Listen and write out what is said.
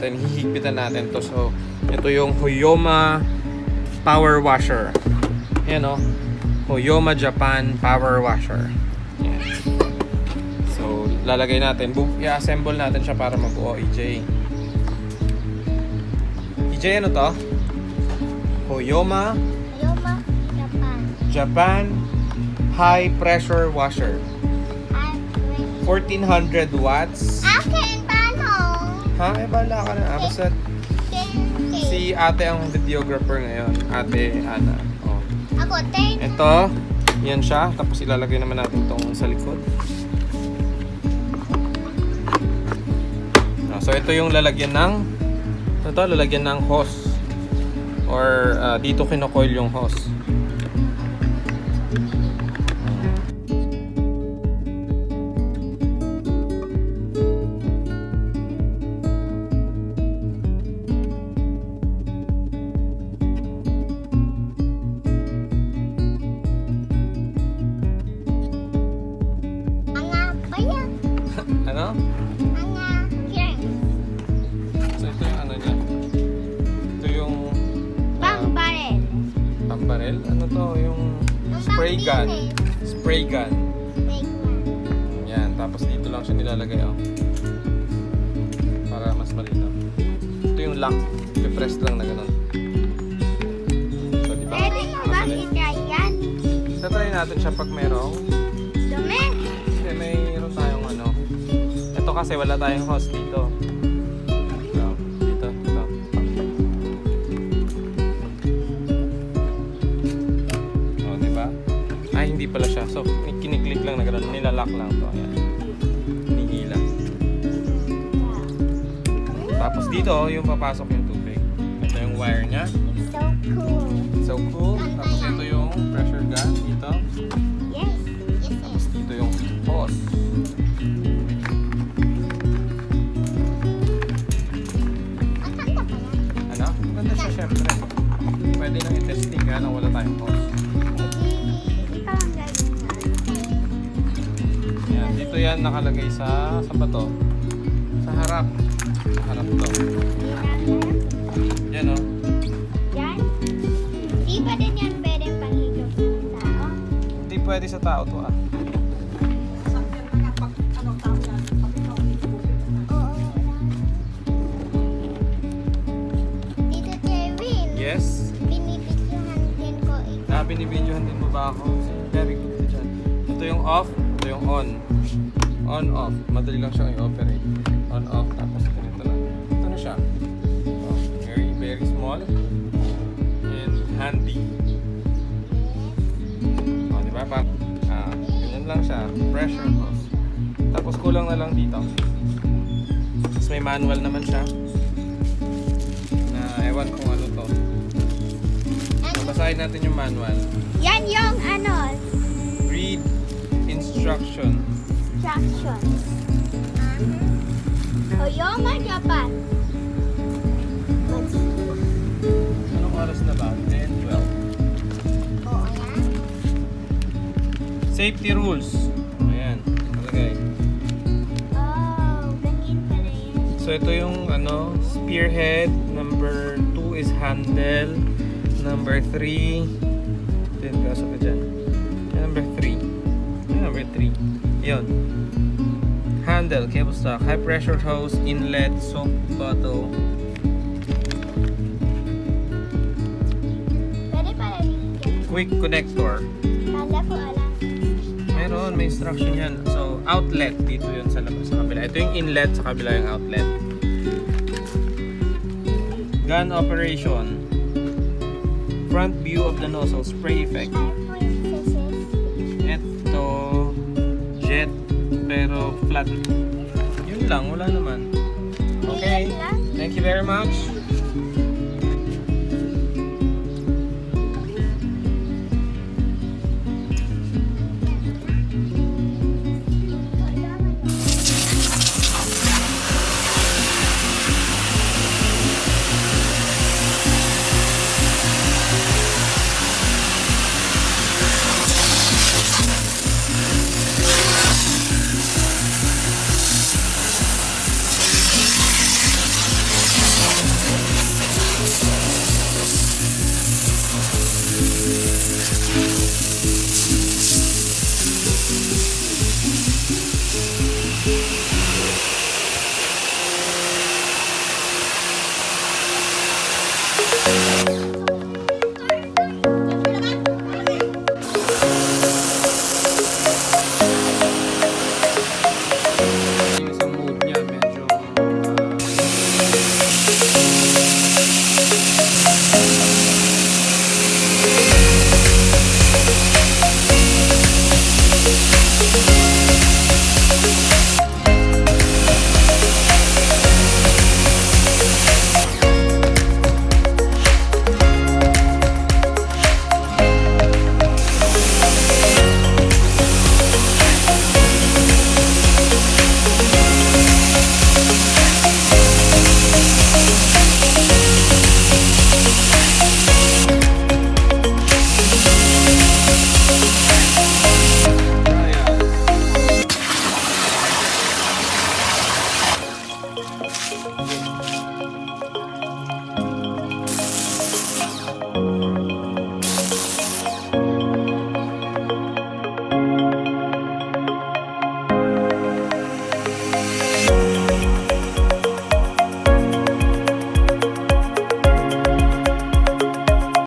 natin, hihigpitan natin to. So, ito yung Hoyoma Power Washer. Ayan o. Hoyoma Japan Power Washer. Ayan. So, lalagay natin. I-assemble natin siya para mabuo, EJ. EJ, ano to? Hoyoma Japan High Pressure Washer. 1400 watts. Akin, paano? Ha? Eh, bala ka na. Basta si ate ang videographer ngayon. Ate Ana. Oh. Ako, 10. Ito, yan siya. Tapos ilalagay naman natin itong sa likod. So, ito yung lalagyan ng lalagyan ng hose. Or dito kinocoil yung hose. Ano? So ito yung ano niya. Ito yung Pang-barrel. Pang-barrel? Ano to? Yung spray gun. Spray gun. Yan. Tapos dito lang siya nilalagay, oh. Para mas malinaw. Ito yung lock. I-press lang na ganun. So diba? Pwede mo ba i-try yan? Tatry natin siya pag merong Dumi. kasi mayroon tayong ano. Ito kasi wala tayong hose dito. Dito. O, diba? Ay, hindi pala siya. So, kiniklik lang na gano'n. Nilalak lang to. Ayan. Hinihila. Tapos dito, yung papasok yung tubig. Ito yung wire niya. So cool. So cool. Tapos ito yung pressure gun dito. Yes. Tapos dito yung hose. Ang ganda pala. Ano? Ganda siya syempre. Pwede nang i-testing ka nang wala tayong hose. Ikaw ang gagawin. Yan. Dito yan nakalagay sa ba to? Sa harap. Sa harap to. Yan o. Yan. Di ba din yan pwede panghigop ng tao? Hindi pwede sa tao to ah. Oo. Dito, Kevin. Yes? Binibidyohan din ko ikaw. Binibidyohan din mo ba ako? Very good ka dyan. Ito yung off. Ito yung on. On, off. Madali lang siyang i-operate. On, off. Tapos ganito lang. Ito na siya. Oh, very, very small. And handy. O, di ba? Ganyan lang siya. Pressure hose. Tapos kulang na lang dito. Tapos may manual naman siya. Na ewan kung ano to. So, basahin natin yung manual. Yan yung ano, Read instruction. instructions. Hoyoma Japan. Anong oras na ba? 10, 12. Oo, yan. Safety rules. Ayan. Malagay. Oh, ganyan pala yan. So ito yung ano, spearhead. Number 2 is handle. Number 3. Then kaso ka dyan. Number 3. Number 3. Yun. Handle, cable stock, high pressure hose, inlet, soap bottle. Pwede pala rin. Quick connector. Kala ko alam. Meron, may instruction yan. So, outlet, dito yun sa labas, sa kabila. Ito yung inlet, sa kabila yung outlet. Gun operation. Front view of the nozzle, spray effect. Ito, jet, pero flat. Yun lang, wala naman. Okay, thank you very much.